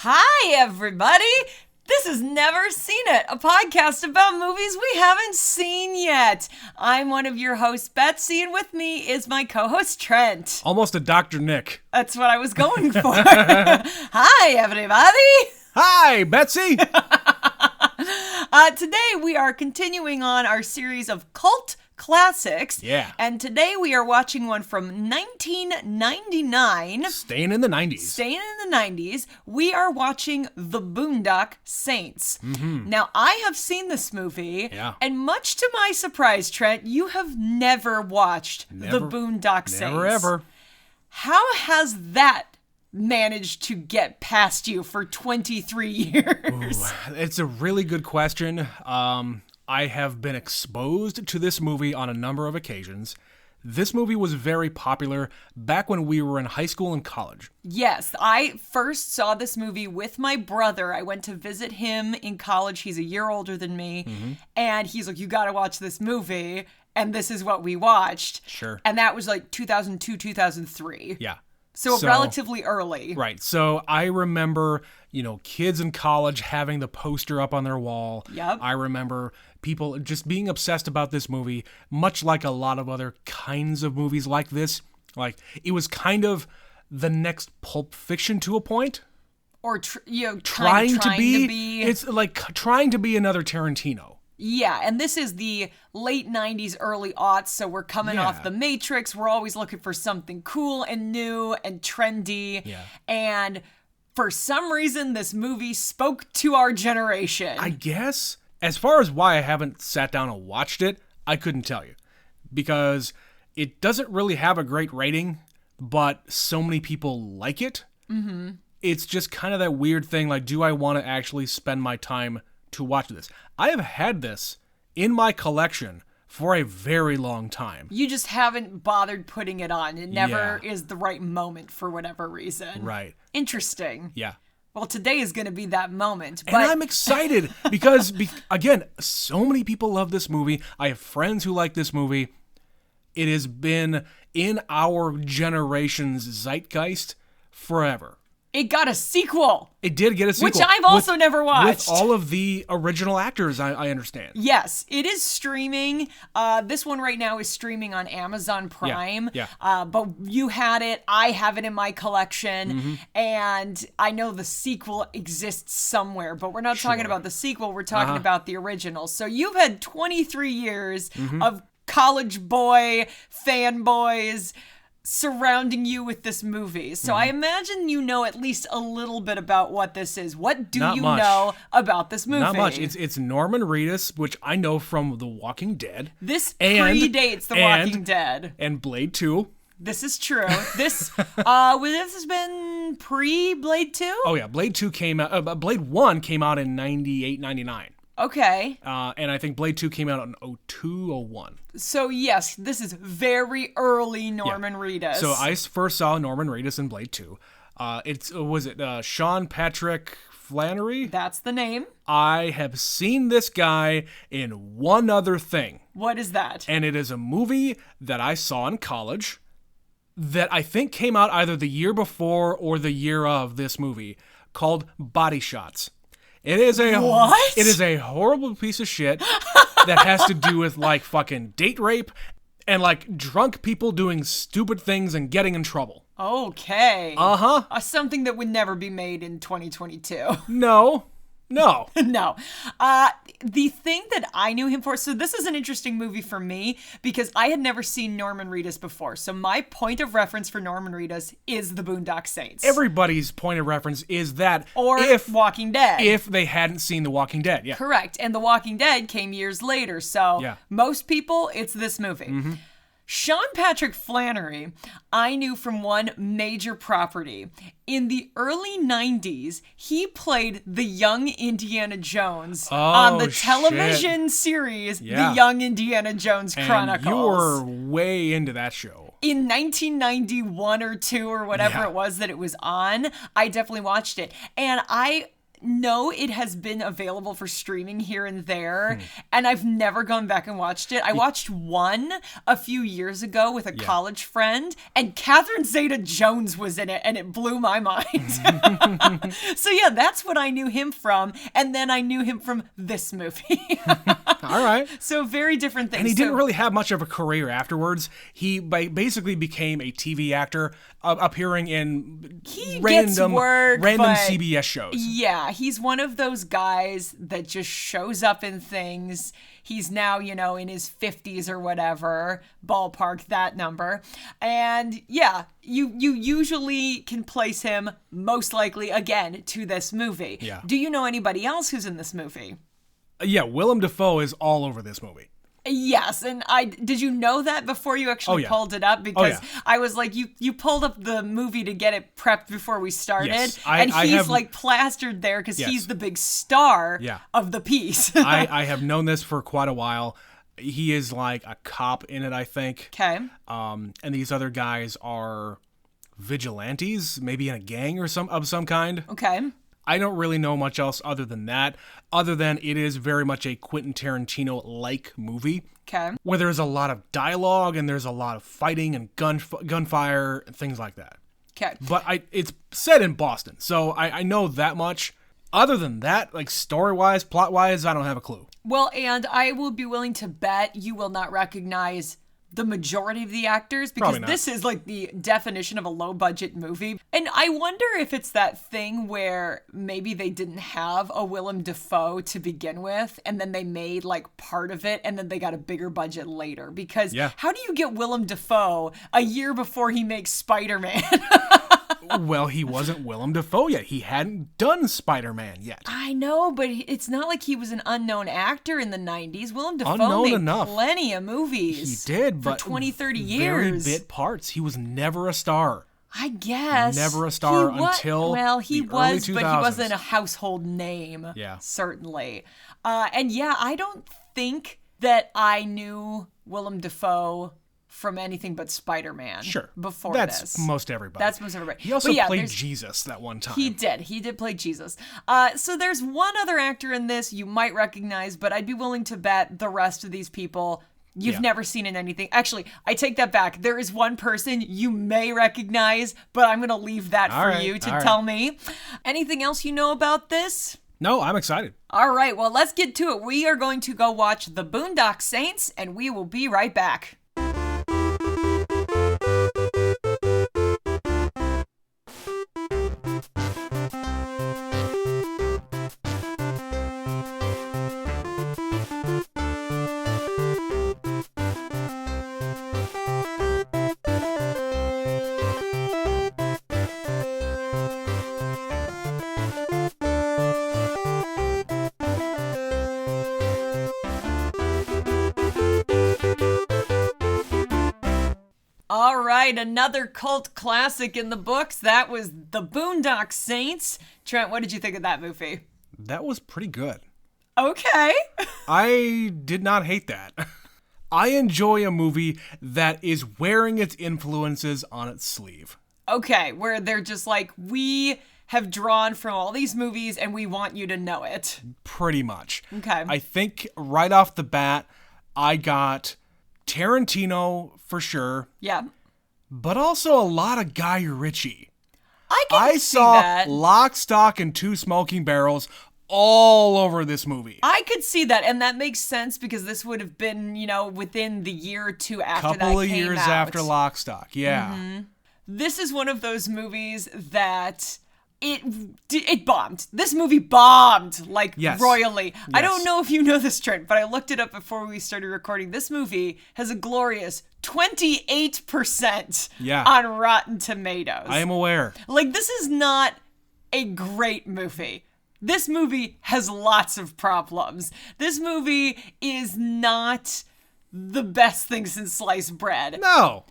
Hi, everybody. This is Never Seen It, a podcast about movies we haven't seen yet. I'm one of your hosts, Betsy, and with me is my co-host, Trent. Almost a Dr. Nick. That's what I was going for. Hi, everybody. Hi, Betsy. Today we are continuing on our series of cult classics. Yeah. And today we are watching one from 1999. Staying in the 90s. Staying in the 90s, we are watching The Boondock Saints. Mm-hmm. Now, I have seen this movie, and much to my surprise, Trent, you have never watched The Boondock Saints. Never, ever. How has that managed to get past you for 23 years? Ooh, it's a really good question. I have been exposed to this movie on a number of occasions. This movie was very popular back when we were in high school and college. Yes, I first saw this movie with my brother. I went to visit him in college. He's a year older than me. Mm-hmm. And he's like, you got to watch this movie. And this is what we watched. Sure. And that was like 2002, 2003. Yeah. So relatively early. Right. So I remember, kids in college having the poster up on their wall. Yep. I remember people just being obsessed about this movie, much like a lot of other kinds of movies like this. Like, it was kind of the next Pulp Fiction to a point. Or, trying to be. It's like trying to be another Tarantino. Yeah, and this is the late 90s, early aughts, so we're coming off The Matrix. We're always looking for something cool and new and trendy. Yeah. And for some reason, this movie spoke to our generation. I guess. As far as why I haven't sat down and watched it, I couldn't tell you. Because it doesn't really have a great rating, but so many people like it. Mm-hmm. It's just kind of that weird thing, like, do I want to actually spend my time to watch this? I have had this in my collection for a very long time. You just haven't bothered putting it on. It never is the right moment for whatever reason. Right. Interesting. Yeah. Well, today is going to be that moment. And I'm excited because, again, so many people love this movie. I have friends who like this movie. It has been in our generation's zeitgeist forever. It got a sequel. It did get a sequel. Which I've also never watched. With all of the original actors, I understand. Yes, it is streaming. This one right now is streaming on Amazon Prime. Yeah. But you had it. I have it in my collection. Mm-hmm. And I know the sequel exists somewhere. But we're not talking about the sequel. We're talking about the original. So you've had 23 years of college boy fanboys surrounding you with this movie. So I imagine you know at least a little bit about what this is. What do you know about this movie? Not much. It's Norman Reedus, which I know from The Walking Dead. This predates The Walking Dead. And Blade 2. This is true. This this has been pre-Blade 2? Oh yeah, Blade 2 came out, Blade 1 came out in 98, 99. Okay. And I think Blade 2 came out in 02, 01. So yes, this is very early Norman Reedus. So I first saw Norman Reedus in Blade 2. Was it Sean Patrick Flannery? That's the name. I have seen this guy in one other thing. What is that? And it is a movie that I saw in college that I think came out either the year before or the year of this movie, called Body Shots. It is a What? It is a horrible piece of shit that has to do with like fucking date rape and like drunk people doing stupid things and getting in trouble. Okay. Uh-huh. Something that would never be made in 2022. No. No. The thing that I knew him for, so this is an interesting movie for me because I had never seen Norman Reedus before. So my point of reference for Norman Reedus is The Boondock Saints. Everybody's point of reference is that. Or Walking Dead. If they hadn't seen The Walking Dead, yeah. Correct. And The Walking Dead came years later. So most people, it's this movie. Mm-hmm. Sean Patrick Flannery, I knew from one major property. In the early 90s, he played the young Indiana Jones on the television series, The Young Indiana Jones Chronicles. And you were way into that show. In 1991 or 2 or whatever it was that it was on, I definitely watched it. And know it has been available for streaming here and there, and I've never gone back and watched it. I watched one a few years ago with a college friend, and Catherine Zeta-Jones was in it, and it blew my mind. So yeah, that's what I knew him from, and then I knew him from this movie. All right. So very different things. And he didn't really have much of a career afterwards. He basically became a TV actor, appearing in random CBS shows. Yeah, he's one of those guys that just shows up in things. He's now, in his 50s or whatever, ballpark that number. And yeah, you usually can place him most likely, again, to this movie. Yeah. Do you know anybody else who's in this movie? Yeah, Willem Dafoe is all over this movie. Yes, and did you know that before you actually pulled it up? Because I was like, you pulled up the movie to get it prepped before we started, yes, and he's plastered there because he's the big star of the piece. I have known this for quite a while. He is like a cop in it, I think. Okay. And these other guys are vigilantes, maybe in a gang or of some kind. Okay. I don't really know much else other than that, other than it is very much a Quentin Tarantino-like movie. Okay. Where there's a lot of dialogue and there's a lot of fighting and gunfire and things like that. Okay. But it's set in Boston, so I know that much. Other than that, like story-wise, plot-wise, I don't have a clue. Well, and I will be willing to bet you will not recognize the majority of the actors, because this is like the definition of a low-budget movie. And I wonder if it's that thing where maybe they didn't have a Willem Dafoe to begin with, and then they made like part of it, and then they got a bigger budget later. Because how do you get Willem Dafoe a year before he makes Spider-Man? Well, he wasn't Willem Dafoe yet. He hadn't done Spider-Man yet. I know, but it's not like he was an unknown actor in the 90s. Willem Dafoe made plenty of movies. He did, but for 20, 30 years. Very bit parts. He was never a star. I guess. Never a star until he was, early 2000s. But he wasn't a household name. Yeah. Certainly. And yeah, I don't think that I knew Willem Dafoe from anything but Spider-Man. Sure. Before That's this. most everybody. That's most everybody. He also played Jesus that one time. He did play Jesus. So there's one other actor in this you might recognize, but I'd be willing to bet the rest of these people you've never seen in anything. Actually, I take that back. There is one person you may recognize, but I'm going to leave that for you to tell me. Anything else you know about this? No, I'm excited. All right, well, let's get to it. We are going to go watch The Boondock Saints, and we will be right back. All right, another cult classic in the books. That was The Boondock Saints. Trent, what did you think of that movie? That was pretty good. Okay. I did not hate that. I enjoy a movie that is wearing its influences on its sleeve. Okay, where they're just like, we have drawn from all these movies and we want you to know it. Pretty much. Okay. I think right off the bat, I got Tarantino for sure. Yeah. But also a lot of Guy Ritchie. I saw that. Lock, Stock, and Two Smoking Barrels all over this movie. I could see that, and that makes sense because this would have been, within the year or two after that came out. Couple of years after Lock, Stock, yeah. Mm-hmm. This is one of those movies that it bombed. This movie bombed, royally. Yes. I don't know if you know this, Trent, but I looked it up before we started recording. This movie has a glorious 28% on Rotten Tomatoes. I am aware. This is not a great movie. This movie has lots of problems. This movie is not the best thing since sliced bread. No.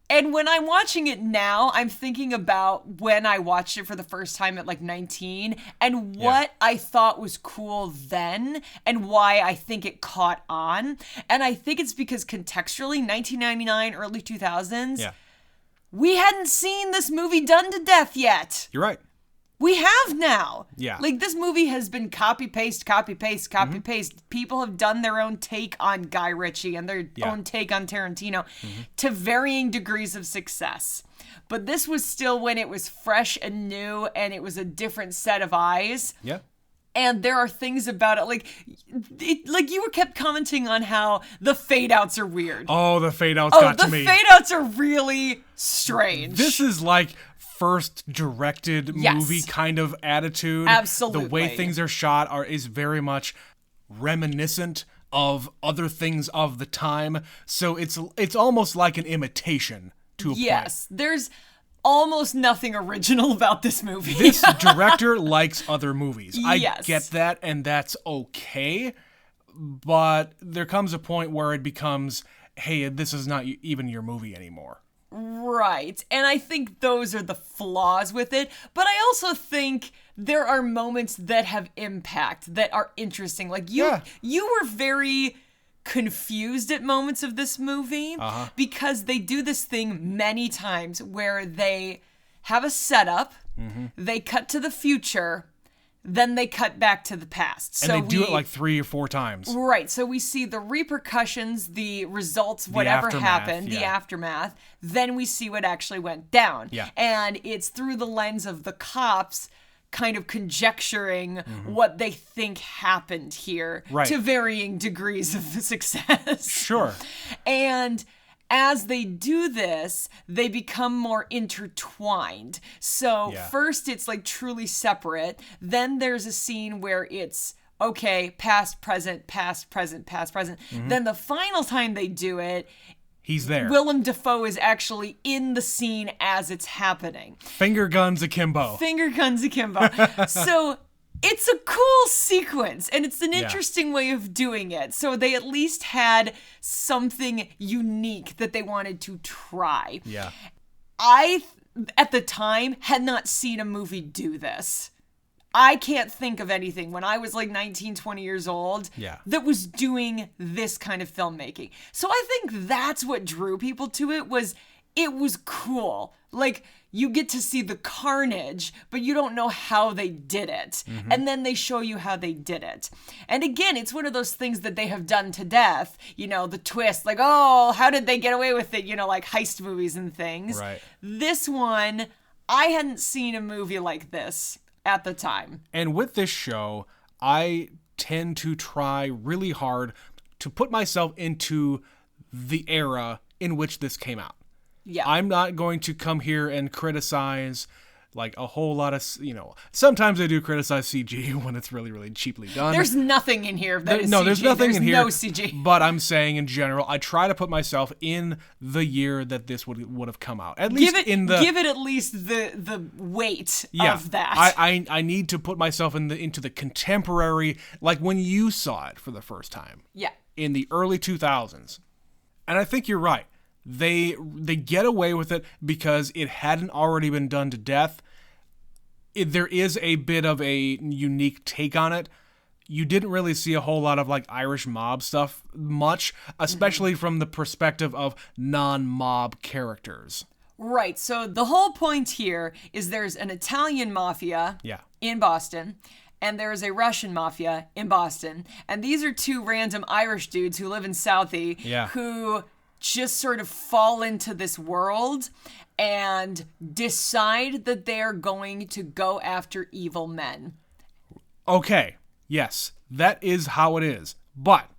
And when I'm watching it now, I'm thinking about when I watched it for the first time at 19 and what I thought was cool then and why I think it caught on. And I think it's because contextually, 1999, early 2000s, we hadn't seen this movie done to death yet. You're right. We have now. Yeah. Like, this movie has been copy paste, copy paste, copy paste. People have done their own take on Guy Ritchie and their own take on Tarantino to varying degrees of success. But this was still when it was fresh and new and it was a different set of eyes. Yeah. And there are things about it, like you were kept commenting on how the fade outs are weird. Oh, the fade outs got to me. The fade outs are really strange. This is like first directed movie kind of attitude. Absolutely. The way things are shot is very much reminiscent of other things of the time. So it's almost like an imitation to a point. Yes, there's almost nothing original about this movie. This director likes other movies. I Yes. get that, and that's okay. But there comes a point where it becomes, hey, this is not even your movie anymore. Right. And I think those are the flaws with it. But I also think there are moments that have impact, that are interesting. Like, you were very confused at moments of this movie because they do this thing many times where they have a setup, they cut to the future, then they cut back to the past. And they do it like 3 or 4 times. Right. So we see the repercussions, the results, whatever happened, the aftermath. Then we see what actually went down. Yeah. And it's through the lens of the cops kind of conjecturing what they think happened here to varying degrees of success. Sure. And as they do this, they become more intertwined. So first it's like truly separate. Then there's a scene where it's, okay, past, present, past, present, past, present. Then the final time they do it, he's there. Willem Dafoe is actually in the scene as it's happening. Finger guns akimbo. Finger guns akimbo. So it's a cool sequence, and it's an interesting way of doing it. So they at least had something unique that they wanted to try. Yeah. I, at the time, had not seen a movie do this. I can't think of anything when I was like 19, 20 years old that was doing this kind of filmmaking. So I think that's what drew people to it was cool. Like, you get to see the carnage, but you don't know how they did it. And then they show you how they did it. And again, it's one of those things that they have done to death. You know, the twist, like, oh, how did they get away with it? You know, like heist movies and things. Right. This one, I hadn't seen a movie like this at the time. And with this show, I tend to try really hard to put myself into the era in which this came out. Yeah. I'm not going to come here and criticize like a whole lot of, sometimes I do criticize CG when it's really, really cheaply done. There's nothing in here that is CG. No, there's nothing in here. There's no CG. But I'm saying in general, I try to put myself in the year that this would have come out. At least give it at least the weight of that. I need to put myself into the contemporary, like when you saw it for the first time. Yeah. In the early 2000s. And I think you're right. They get away with it because it hadn't already been done to death. There is a bit of a unique take on it. You didn't really see a whole lot of like Irish mob stuff much, especially from the perspective of non-mob characters. Right. So the whole point here is there's an Italian mafia in Boston, and there is a Russian mafia in Boston. And these are two random Irish dudes who live in Southie who just sort of fall into this world and decide that they're going to go after evil men. Okay, yes, that is how it is. But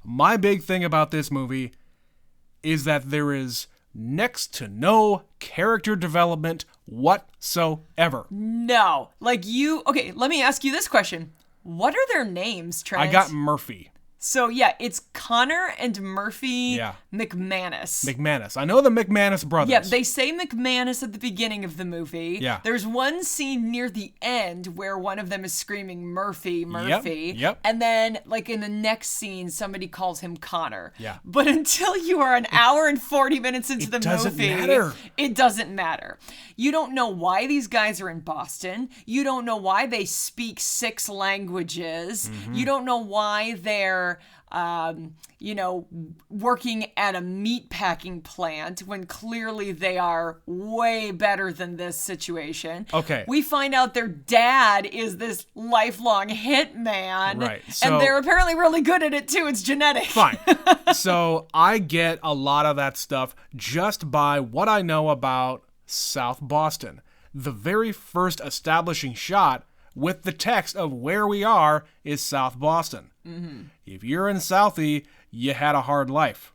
my big thing about this movie is that there is next to no character development whatsoever. No. Okay, let me ask you this question. What are their names, Trent? I got Murphy. So, it's Connor and Murphy McManus. I know the McManus brothers. Yeah, they say McManus at the beginning of the movie. Yeah. There's one scene near the end where one of them is screaming, Murphy. Yep. And then, in the next scene, somebody calls him Connor. Yeah. But until you are an hour and 40 minutes into the movie, it doesn't matter. You don't know why these guys are in Boston. You don't know why they speak 6 languages. You don't know why they're working at a meat packing plant when clearly they are way better than this situation. Okay. We find out their dad is this lifelong hitman. Right. And they're apparently really good at it too. It's genetic. Fine. So I get a lot of that stuff just by what I know about South Boston. The very first establishing shot with the text of where we are is South Boston. Mm-hmm. If you're in Southie, you had a hard life.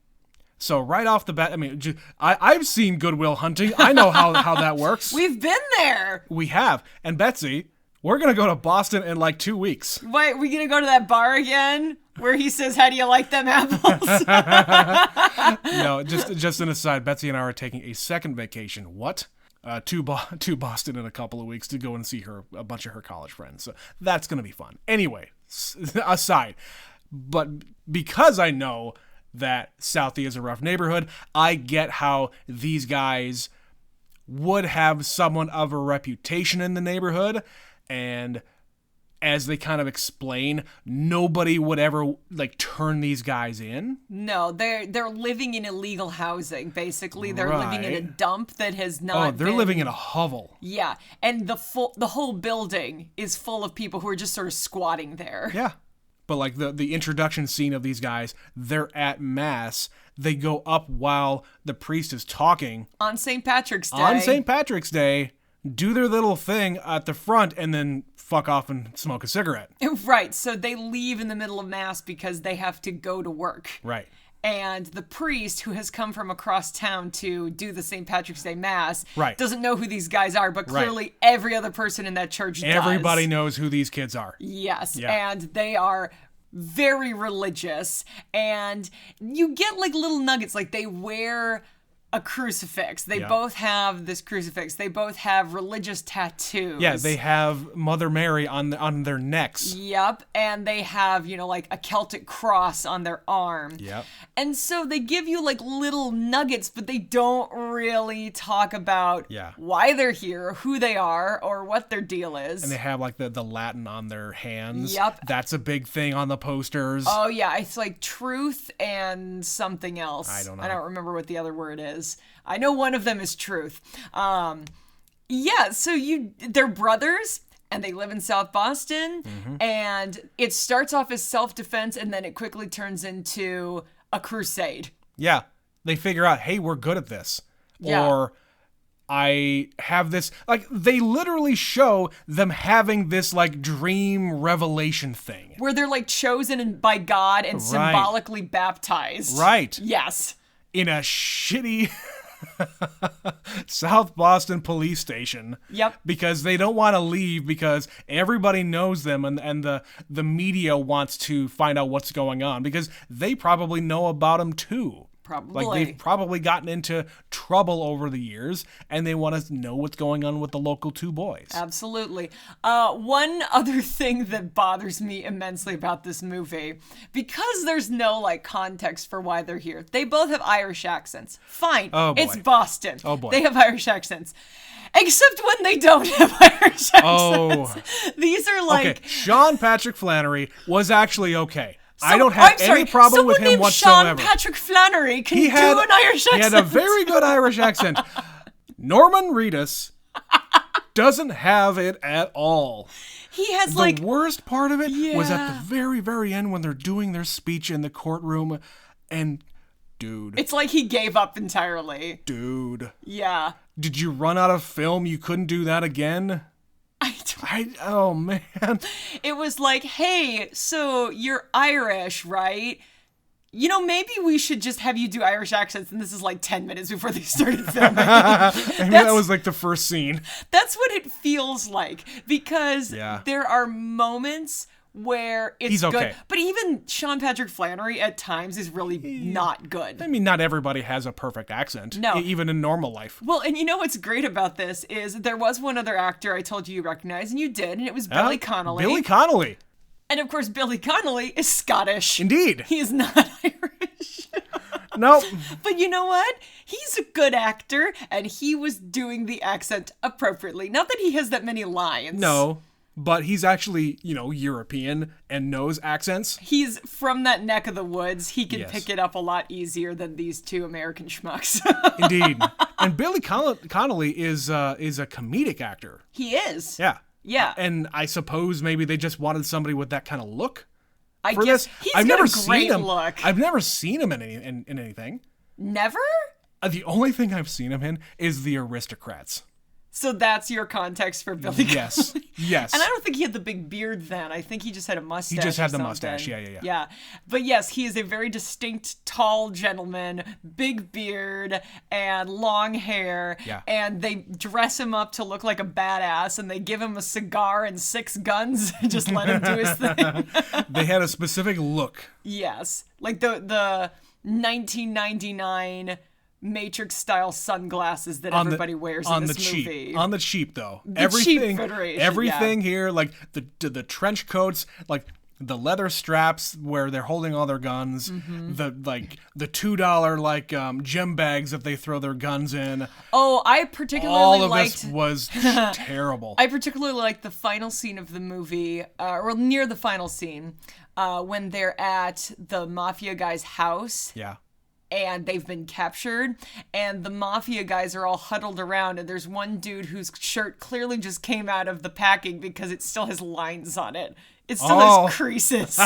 So right off the bat, I mean, I've seen Good Will Hunting. I know how that works. We've been there. We have. And Betsy, we're going to go to Boston in like 2 weeks. Wait, we going to go to that bar again where he says, how do you like them apples? No, just an aside. Betsy and I are taking a second vacation. What? To Boston in a couple of weeks to go and see a bunch of her college friends. So that's going to be fun. Anyway, aside. But because I know that Southie is a rough neighborhood, I get how these guys would have somewhat of a reputation in the neighborhood. And as they kind of explain, nobody would ever like turn these guys in. No, they're living in illegal housing. Basically, they're living in a dump that has not. Oh, they're living in a hovel. Yeah, and the whole building is full of people who are just sort of squatting there. Yeah, but like the introduction scene of these guys, they're at mass. They go up while the priest is talking on St. Patrick's Day. On St. Patrick's Day, do their little thing at the front, and then fuck off and smoke a cigarette. Right. So they leave in the middle of mass because they have to go to work. Right. And the priest, who has come from across town to do the St. Patrick's Day mass, doesn't know who these guys are, but clearly every other person in that church does. Everybody knows who these kids are. Yes. Yeah. And they are very religious. And you get like little nuggets, like they wear a crucifix. They both have this crucifix. They both have religious tattoos. Yeah, they have Mother Mary on their necks. Yep, and they have, like a Celtic cross on their arm. Yep. And so they give you like little nuggets, but they don't really talk about why they're here, who they are, or what their deal is. And they have like the Latin on their hands. Yep. That's a big thing on the posters. Oh yeah, it's like truth and something else. I don't know. I don't remember what the other word is. I know one of them is truth. So they're brothers and they live in South Boston, and it starts off as self-defense and then it quickly turns into a crusade. Yeah. They figure out, hey, we're good at this. Yeah. Or I have this, like, they literally show them having this like dream revelation thing. Where they're like chosen by God and symbolically baptized. Right. Yes. In a shitty South Boston police station. Yep. Because they don't want to leave because everybody knows them and the media wants to find out what's going on because they probably know about them too. Probably. Like they've probably gotten into trouble over the years and they want to know what's going on with the local two boys. Absolutely. One other thing that bothers me immensely about this movie, because there's no like context for why they're here. They both have Irish accents. Fine. Oh boy. It's Boston. Oh boy. They have Irish accents. Except when they don't have Irish accents. Oh. These are like... Okay, Sean Patrick Flannery was actually okay. I don't have any problem with him whatsoever. Sean Patrick Flannery can do an Irish accent. He had a very good Irish accent. Norman Reedus doesn't have it at all. He has the worst part of it was at the very, very end when they're doing their speech in the courtroom, and dude, it's like he gave up entirely. Dude, yeah. Did you run out of film? You couldn't do that again? Oh man. It was like, hey, so you're Irish, right? Maybe we should just have you do Irish accents, and this is like 10 minutes before they started filming. That was like the first scene. That's what it feels like, because there are moments where it's okay. good. But even Sean Patrick Flannery at times is really not good. I mean, not everybody has a perfect accent. No. Even in normal life. Well, and what's great about this is there was one other actor I told you recognized, and you did, and it was Billy Connolly. Billy Connolly. And of course, Billy Connolly is Scottish. Indeed. He is not Irish. Nope. But you know what? He's a good actor, and he was doing the accent appropriately. Not that he has that many lines. No. but he's actually, European and knows accents. He's from that neck of the woods. He can Yes. pick it up a lot easier than these two American schmucks. Indeed. And Billy Connolly is a comedic actor. He is. Yeah. Yeah. And I suppose maybe they just wanted somebody with that kind of look. I For guess this. he's I've got never a seen great him. look. I've never seen him in anything. Never? The only thing I've seen him in is The Aristocrats. So that's your context for Billy Yes. Connolly. Yes. And I don't think he had the big beard then. I think he just had a mustache. He just had or the mustache. something. Yeah. Yeah. But yes, he is a very distinct, tall gentleman, big beard, and long hair. Yeah. And they dress him up to look like a badass, and they give him a cigar and 6 guns and just let him do his thing. They had a specific look. Yes. Like the 1999 Matrix-style sunglasses that everybody wears in this movie. Cheap. On the cheap, though. The cheap iteration, everything here, like the trench coats, like the leather straps where they're holding all their guns, the $2 gem bags that they throw their guns in. Oh, I particularly All of liked. this was terrible. I particularly liked the final scene of the movie, or near the final scene, when they're at the mafia guy's house. Yeah. And they've been captured, and the mafia guys are all huddled around, and there's one dude whose shirt clearly just came out of the packing because it still has lines on it. It still has creases.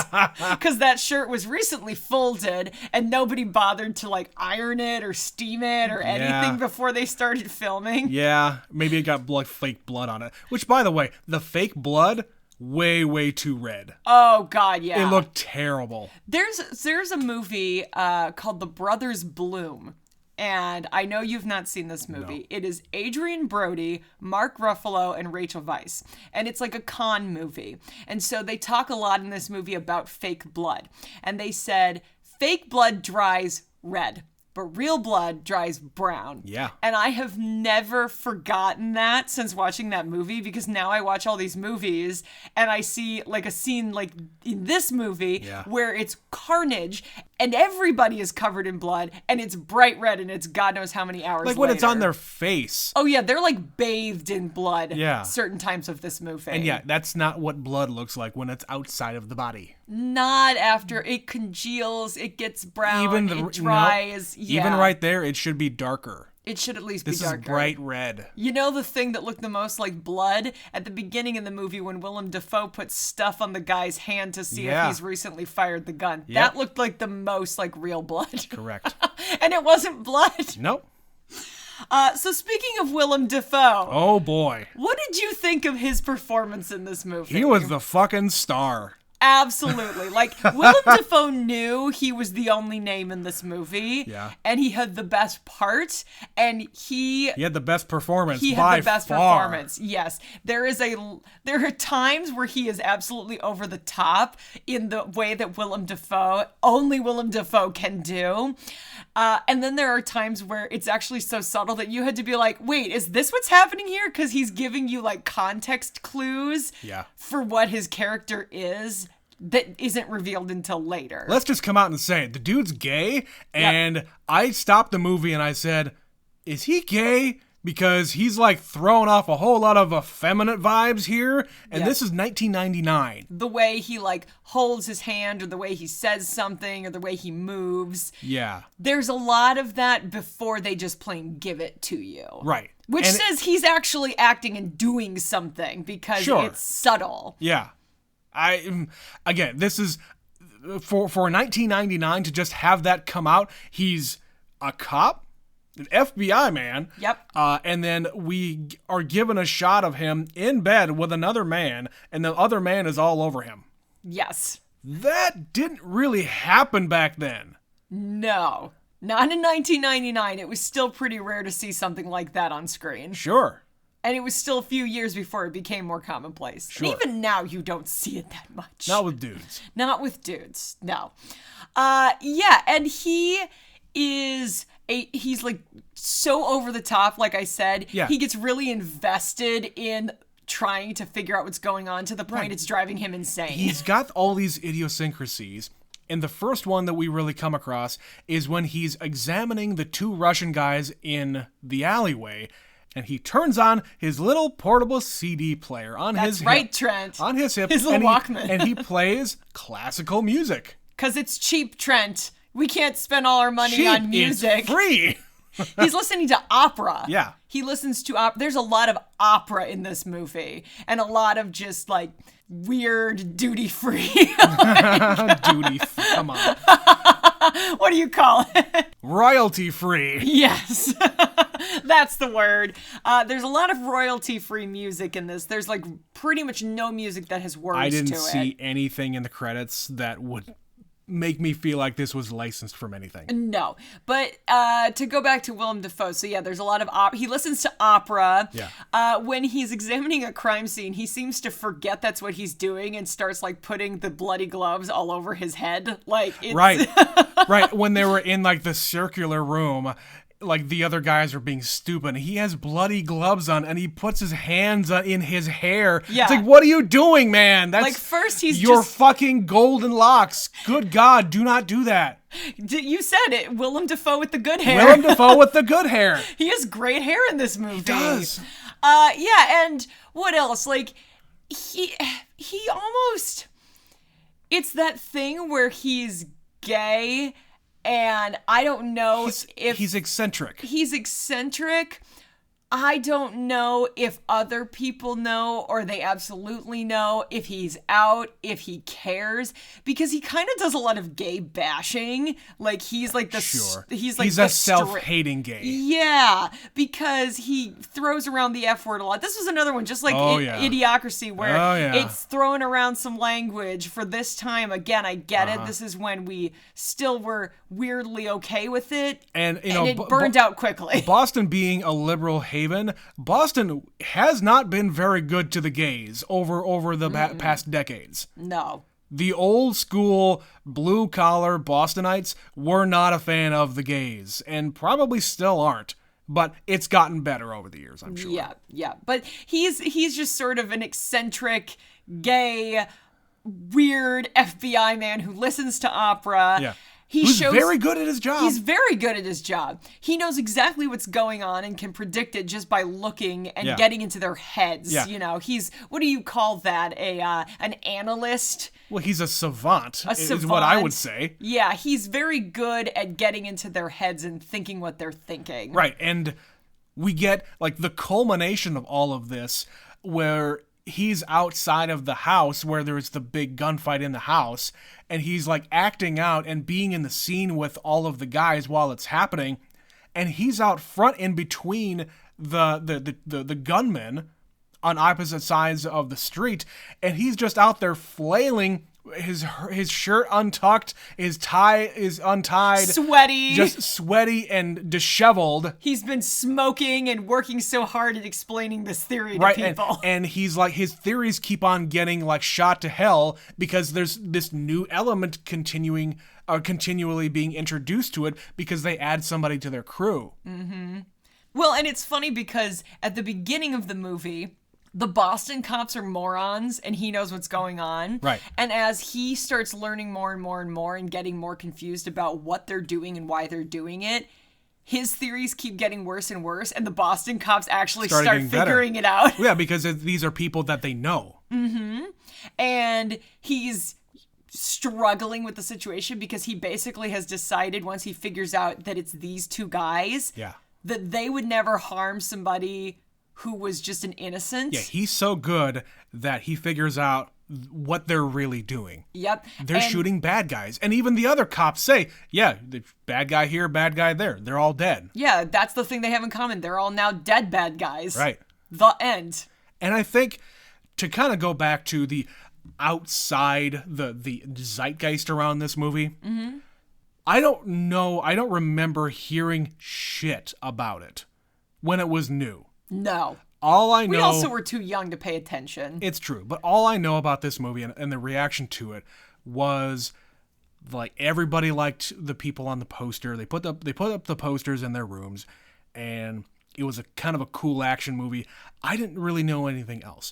Because that shirt was recently folded, and nobody bothered to, iron it or steam it or anything before they started filming. Yeah, maybe it got fake blood on it. Which, by the way, the fake blood, way too red. Oh, God, yeah. It looked terrible. There's a movie called The Brothers Bloom, and I know you've not seen this movie. No. It is Adrian Brody, Mark Ruffalo, and Rachel Weisz, and it's like a con movie. And so they talk a lot in this movie about fake blood, and they said fake blood dries red, but real blood dries brown. Yeah. And I have never forgotten that since watching that movie, because now I watch all these movies and I see a scene like in this movie where it's carnage and everybody is covered in blood and it's bright red and it's God knows how many hours like when later. It's on their face. Oh yeah, they're bathed in blood certain times of this movie. And that's not what blood looks like when it's outside of the body. Not after it congeals, it gets brown, it dries. Even right there, it should be darker. It should at least be darker. This is bright red. You know the thing that looked the most like blood? At the beginning in the movie when Willem Dafoe puts stuff on the guy's hand to see if he's recently fired the gun. Yep. That looked like the most like real blood. Correct. And it wasn't blood. Nope. So speaking of Willem Dafoe. Oh boy. What did you think of his performance in this movie? He was the fucking star. Absolutely. Willem Dafoe knew he was the only name in this movie. Yeah. And he had the best part. And he had the best performance. He had the best performance. Yes. There are times where he is absolutely over the top in the way that only Willem Dafoe can do. And then there are times where it's actually so subtle that you had to be like, wait, is this what's happening here? Because he's giving you context clues for what his character is that isn't revealed until later. Let's just come out and say it. The dude's gay, and I stopped the movie and I said, is he gay? Because he's throwing off a whole lot of effeminate vibes here, and this is 1999. The way he holds his hand, or the way he says something, or the way he moves. Yeah. There's a lot of that before they just plain give it to you. Right. Which says he's actually acting and doing something because it's subtle. Yeah. Again, this is for 1999 to just have that come out. He's a cop. An FBI man. Yep. And then we are given a shot of him in bed with another man, and the other man is all over him. Yes. That didn't really happen back then. No. Not in 1999. It was still pretty rare to see something like that on screen. Sure. And it was still a few years before it became more commonplace. Sure. And even now, you don't see it that much. Not with dudes. Not with dudes. No. Yeah, and he is... he's so over the top, like I said. Yeah. He gets really invested in trying to figure out what's going on to the point it's driving him insane. He's got all these idiosyncrasies. And the first one that we really come across is when he's examining the 2 Russian guys in the alleyway. and he turns on his little portable CD player on his hip. That's right, Trent. On his hip. His little Walkman. And he plays classical music. Because it's cheap, Trent. We can't spend all our money Cheap, on music. it's free. He's listening to opera. Yeah. He listens to opera. There's a lot of opera in this movie. And a lot of just, like, weird duty-free. Come on. What do you call it? Royalty-free. Yes. That's the word. There's a lot of royalty-free music in this. There's, like, pretty much no music that has words to it. I didn't see anything in the credits that would make me feel like this was licensed from anything. No. But to go back to Willem Dafoe, so yeah, there's a lot of he listens to opera. Yeah. When he's examining a crime scene, he seems to forget that's what he's doing and starts like putting the bloody gloves all over his head. Like it's... Right. Right. When they were in like the circular room, like the other guys are being stupid. He has bloody gloves on and he puts his hands in his hair. Yeah. It's like, what are you doing, man? That's like first he's your just... fucking golden locks. Good God, do not do that. You said it. Willem Dafoe with the good hair. Willem Dafoe with the good hair. He has great hair in this movie. He does. Yeah, and what else? Like he almost... It's that thing where he's gay... And I don't know if... He's eccentric. He's eccentric. I don't know if other people know or they absolutely know if he's out, if he cares. Because he kind of does a lot of gay bashing. Like, he's like the... Sure. He's like he's a self-hating gay. Yeah, because he throws around the F word a lot. This was another one, just like Idiocracy, where it's throwing around some language. For this time, again, I get it. This is when we still were weirdly okay with it. And it burned out quickly. Boston being a liberal haven, Boston has not been very good to the gays over the past decades. No. The old school blue collar Bostonites were not a fan of the gays and probably still aren't. But it's gotten better over the years, I'm sure. Yeah. But he's just sort of an eccentric, gay, weird FBI man who listens to opera. Yeah. He's very good at his job. He's very good at his job. He knows exactly what's going on and can predict it just by looking and getting into their heads. Yeah. You know, he's, what do you call that? An analyst? Well, he's a savant, is what I would say. Yeah, he's very good at getting into their heads and thinking what they're thinking. Right, and we get, like, the culmination of all of this where he's outside of the house where there's the big gunfight in the house, and he's like acting out and being in the scene with all of the guys while it's happening, and he's out front in between the gunmen on opposite sides of the street, and he's just out there flailing, his shirt untucked, his tie is untied, just sweaty and disheveled. He's been smoking and working so hard at explaining this theory to people. And he's like, his theories keep on getting like shot to hell because there's this new element continually being introduced to it because they add somebody to their crew. Mm-hmm. Well, and it's funny because at the beginning of the movie, the Boston cops are morons and he knows what's going on. Right. And as he starts learning more and more and more and getting more confused about what they're doing and why they're doing it, his theories keep getting worse and worse, and the Boston cops actually start figuring it out. Yeah, because these are people that they know. Mm-hmm. And he's struggling with the situation because he basically has decided once he figures out that it's these two guys that they would never harm somebody who was just an innocent. Yeah, he's so good that he figures out what they're really doing. Yep. They're shooting bad guys. And even the other cops say, yeah, the bad guy here, bad guy there. They're all dead. Yeah, that's the thing they have in common. They're all now dead bad guys. Right. The end. And I think to kind of go back to the outside, the zeitgeist around this movie, I don't remember hearing shit about it when it was new. No. All I know... We also were too young to pay attention. It's true. But all I know about this movie and the reaction to it was, like, everybody liked the people on the poster. They put up the posters in their rooms, and it was a kind of a cool action movie. I didn't really know anything else.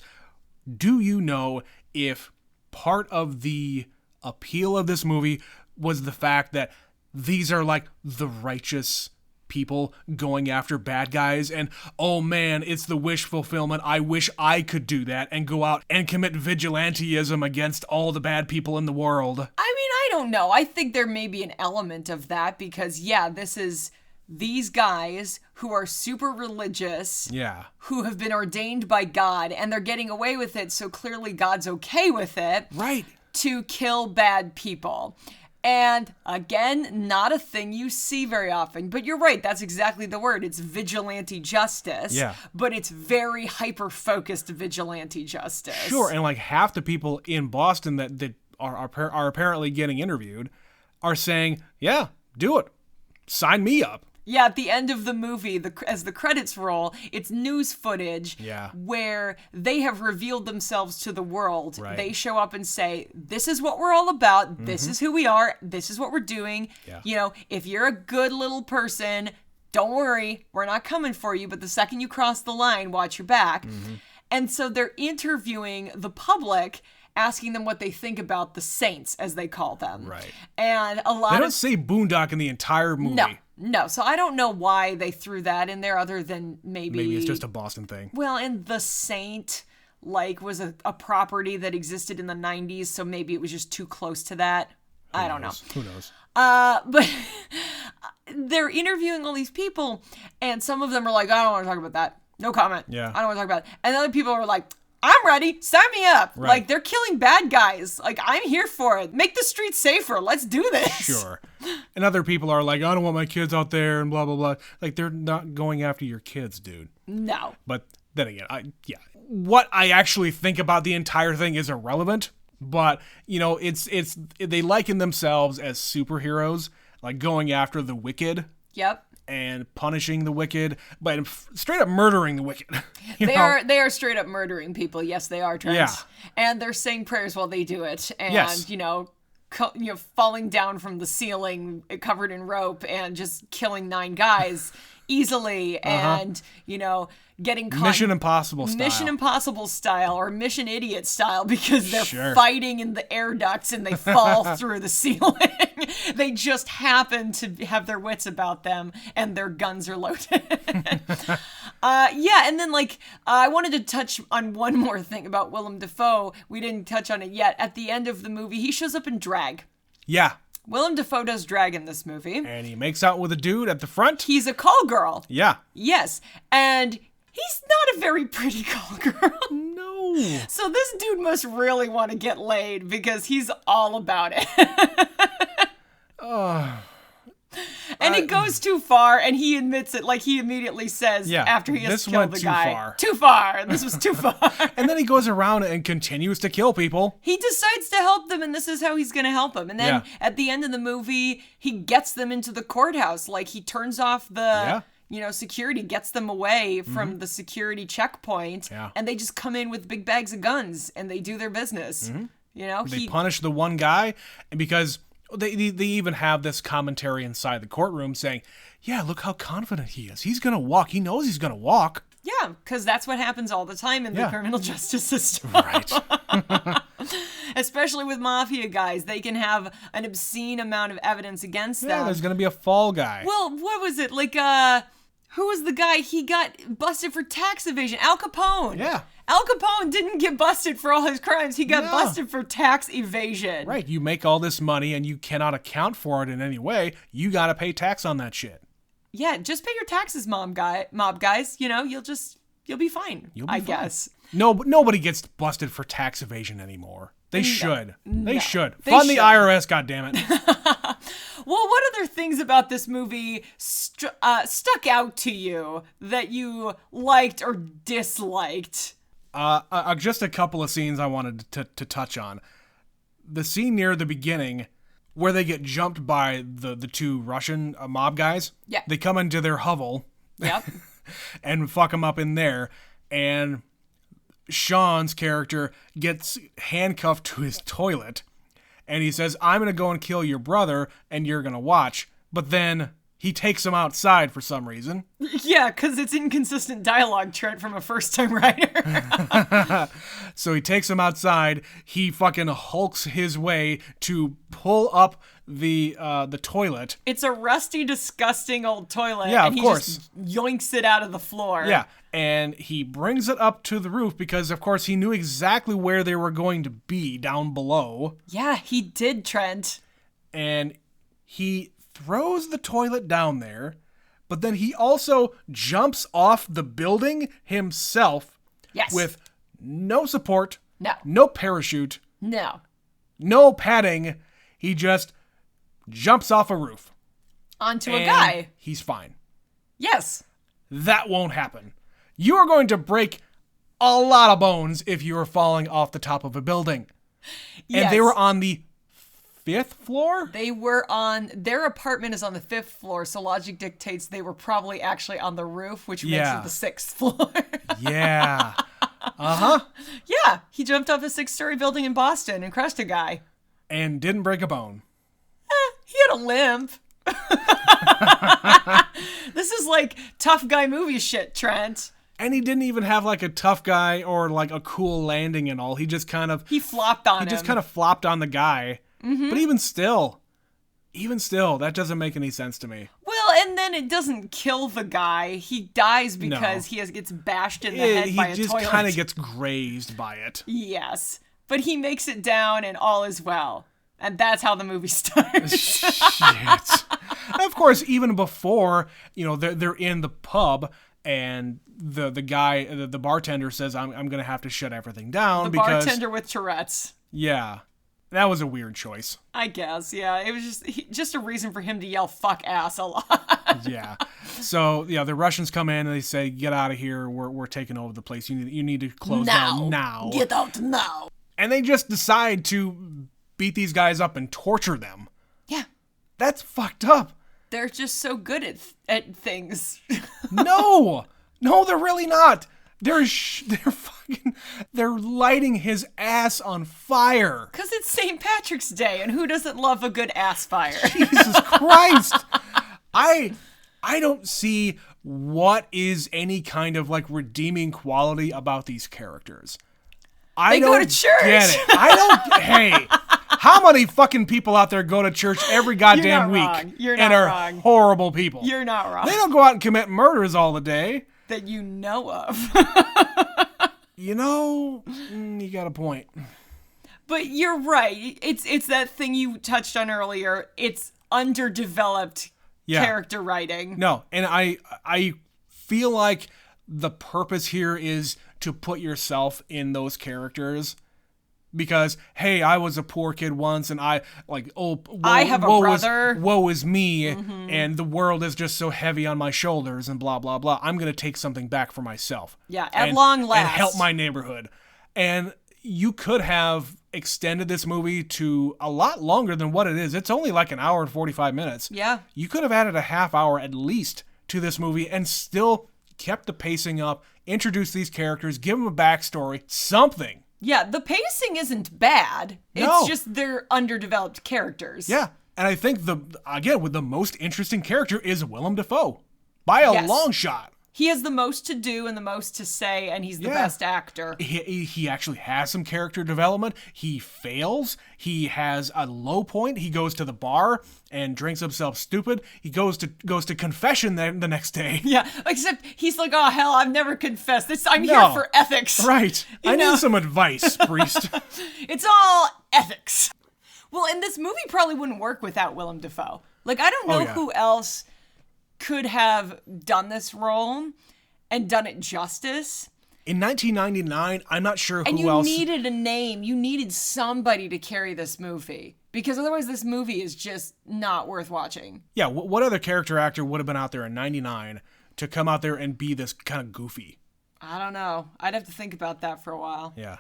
Do you know if part of the appeal of this movie was the fact that these are, like, the righteous people going after bad guys and, oh man, it's the wish fulfillment. I wish I could do that and go out and commit vigilanteism against all the bad people in the world. I mean, I don't know. I think there may be an element of that because, yeah, this is these guys who are super religious, who have been ordained by God, and they're getting away with it, so clearly God's okay with it. Right. To kill bad people. And again, not a thing you see very often. But you're right, that's exactly the word. It's vigilante justice. Yeah. But it's very hyper-focused vigilante justice. Sure, and like half the people in Boston that are apparently getting interviewed are saying, yeah, do it. Sign me up. Yeah, at the end of the movie, as the credits roll, it's news footage where they have revealed themselves to the world. Right. They show up and say, this is what we're all about. This is who we are. This is what we're doing. Yeah. You know, if you're a good little person, don't worry. We're not coming for you. But the second you cross the line, watch your back. And so they're interviewing the public, asking them what they think about the Saints, as they call them. Right. And a lot They don't say Boondock in the entire movie. No, so I don't know why they threw that in there other than maybe it's just a Boston thing. Well, and the Saint, like, was a property that existed in the 90s, so maybe it was just too close to that. I don't know. Who knows? But they're interviewing all these people, and some of them are like, I don't want to talk about that. No comment. Yeah. I don't want to talk about it. And other people are like, I'm ready. Sign me up. Right. Like, they're killing bad guys. Like, I'm here for it. Make the streets safer. Let's do this. Sure. And other people are like, I don't want my kids out there and blah, blah, blah. Like, they're not going after your kids, dude. No. But then again, what I actually think about the entire thing is irrelevant. But, you know, it's they liken themselves as superheroes, like going after the wicked. Yep. And punishing the wicked, but straight up murdering the wicked. They are straight up murdering people. Yes, they are, Trent. Yeah. And they're saying prayers while they do it. And, yes. Falling down from the ceiling covered in rope and just killing 9 guys easily. And, getting caught. Mission Impossible style or Mission Idiot style because they're Sure. fighting in the air ducts and they fall through the ceiling. They just happen to have their wits about them and their guns are loaded. And then I wanted to touch on one more thing about Willem Dafoe. We didn't touch on it yet. At the end of the movie, he shows up in drag. Yeah. Willem Dafoe does drag in this movie. And he makes out with a dude at the front. He's a call girl. Yeah. Yes. And he's not a very pretty call girl. No. So this dude must really want to get laid because he's all about it. And it goes too far, and he admits it. Like, he immediately says after he has killed the guy. Too far. This was too far. And then he goes around and continues to kill people. He decides to help them, and this is how he's going to help them. And then at the end of the movie, he gets them into the courthouse. Like, he turns off the... security, gets them away from the security checkpoint, and they just come in with big bags of guns, and they do their business. They punish the one guy, and because they even have this commentary inside the courtroom saying, yeah, look how confident he is. He's going to walk. He knows he's going to walk. Yeah, because that's what happens all the time in the criminal justice system. Right. Especially with mafia guys. They can have an obscene amount of evidence against them. Yeah, there's going to be a fall guy. Well, what was it? Who was the guy? He got busted for tax evasion. Al Capone. Yeah. Al Capone didn't get busted for all his crimes. He got busted for tax evasion. Right. You make all this money and you cannot account for it in any way. You got to pay tax on that shit. Yeah, just pay your taxes, mob guys. You'll be fine. I guess. No, but nobody gets busted for tax evasion anymore. They should. They should. They Fund should. the IRS, goddammit. Well, what other things about this movie stuck out to you that you liked or disliked? Just a couple of scenes I wanted to touch on. The scene near the beginning where they get jumped by the 2 Russian mob guys. Yeah. They come into their hovel. Yep. And fuck them up in there. And Sean's character gets handcuffed to his toilet. And he says, I'm going to go and kill your brother and you're going to watch. But then he takes him outside for some reason. Yeah, because it's inconsistent dialogue, Trent, from a first-time writer. So he takes him outside. He fucking hulks his way to pull up the toilet. It's a rusty, disgusting old toilet. Yeah, and of course. He just yoinks it out of the floor. Yeah, and he brings it up to the roof because, of course, he knew exactly where they were going to be down below. Yeah, he did, Trent. And he throws the toilet down there, but then he also jumps off the building himself. Yes. With no support, no parachute, no padding. He just jumps off a roof. Onto a guy. He's fine. Yes. That won't happen. You are going to break a lot of bones if you are falling off the top of a building. Yes. And they were on the 5th floor? Their apartment is on the 5th floor, so logic dictates they were probably actually on the roof, which makes it the 6th floor. Yeah. Uh-huh. Yeah, he jumped off a 6-story building in Boston and crushed a guy. And didn't break a bone. He had a limp. This is like tough guy movie shit, Trent. And he didn't even have like a tough guy or like a cool landing and all. He just kind of... He flopped on him. He just kind of flopped on the guy. Mm-hmm. But even still, that doesn't make any sense to me. Well, and then it doesn't kill the guy. He dies because he gets bashed in the head by a toilet. He just kind of gets grazed by it. Yes. But he makes it down and all is well. And that's how the movie starts. Shit. Of course, even before, they're in the pub and the guy, the bartender says, I'm going to have to shut everything down because... bartender with Tourette's. Yeah. That was a weird choice. I guess, yeah. It was just a reason for him to yell "fuck ass" a lot. Yeah. So the Russians come in and they say, "Get out of here. We're taking over the place. You need to close down now. Get out now." And they just decide to beat these guys up and torture them. Yeah. That's fucked up. They're just so good at things. No, they're really not. They're lighting his ass on fire. 'Cause it's St. Patrick's Day, and who doesn't love a good ass fire? Jesus Christ. I don't see what is any kind of like redeeming quality about these characters. They go to church. Get it. Hey, how many fucking people out there go to church every goddamn week You're and not are wrong. horrible people? You're not wrong. They don't go out and commit murders all the day. That you know of. You got a point. But you're right. It's that thing you touched on earlier. It's underdeveloped character writing. No, and I feel like the purpose here is to put yourself in those characters. Because, hey, I was a poor kid once, and I have a brother. Woe is me, and the world is just so heavy on my shoulders, and blah, blah, blah. I'm going to take something back for myself. Yeah, at long last. And help my neighborhood. And you could have extended this movie to a lot longer than what it is. It's only like an hour and 45 minutes. Yeah. You could have added a half hour at least to this movie and still kept the pacing up, introduced these characters, give them a backstory, something. Yeah, the pacing isn't bad. It's just they're underdeveloped characters. Yeah, and I think the most interesting character is Willem Dafoe. By a long shot. He has the most to do and the most to say, and he's the best actor. He actually has some character development. He fails. He has a low point. He goes to the bar and drinks himself stupid. He goes to confession the next day. Yeah, except he's like, oh, hell, I've never confessed. I'm here for ethics. Right. I need some advice, priest. It's all ethics. Well, and this movie probably wouldn't work without Willem Dafoe. Like, I don't know who else could have done this role and done it justice. In 1999, I'm not sure who else. And you needed a name. You needed somebody to carry this movie. Because otherwise this movie is just not worth watching. Yeah, what other character actor would have been out there in 99 to come out there and be this kind of goofy? I don't know. I'd have to think about that for a while. Yeah.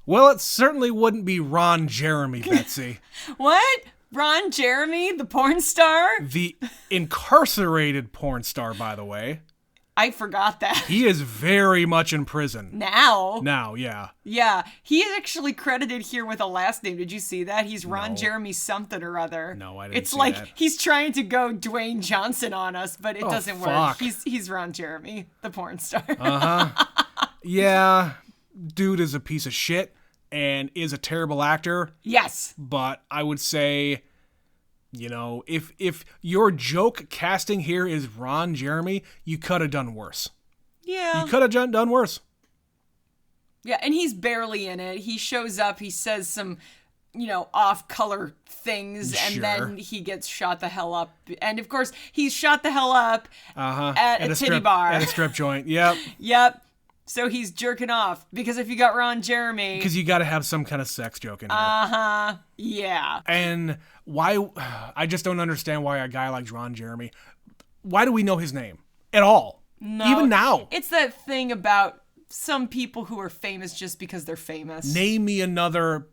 Well, it certainly wouldn't be Ron Jeremy, Betsy. What? Ron Jeremy, the porn star? The incarcerated porn star, by the way. I forgot that. He is very much in prison. Now, yeah. Yeah, he is actually credited here with a last name. Did you see that? He's Ron Jeremy something or other. No, I didn't It's see like that. he's trying to go Dwayne Johnson on us, but it doesn't fuck. work. He's Ron Jeremy, the porn star. Yeah, dude is a piece of shit and is a terrible actor. Yes. But I would say, you know, if your joke casting here is Ron Jeremy, you could have done worse. Yeah. You could have done worse. Yeah, and he's barely in it. He shows up, he says some, off-color things, and then he gets shot the hell up. And, of course, he's shot the hell up at a titty bar. At a strip joint, yep. Yep. So he's jerking off. Because if you got Ron Jeremy... Because you got to have some kind of sex joke in there. Yeah. And why... I just don't understand why a guy like Ron Jeremy... Why do we know his name? At all. No. Even now. It's that thing about some people who are famous just because they're famous. Name me another